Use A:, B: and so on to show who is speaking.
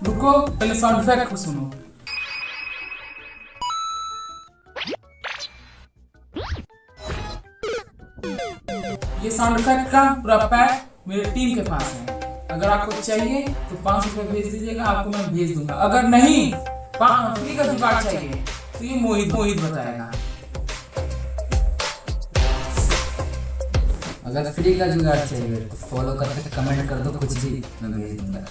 A: रुको पहले sound effect को सुनो। ये साउंड इफेक्ट का पूरा पैक मेरे टीम के पास है। अगर आपको चाहिए तो 500 रुपये भेज दीजिएगा, आपको मैं भेज दूंगा। अगर नहीं फ्री का जुगाड़ चाहिए तो ये मोहित बताएगा।
B: अगर फ्री का जुगाड़ चाहिए तो फॉलो करके कमेंट कर दो, कुछ भी मैं भेज दूंगा।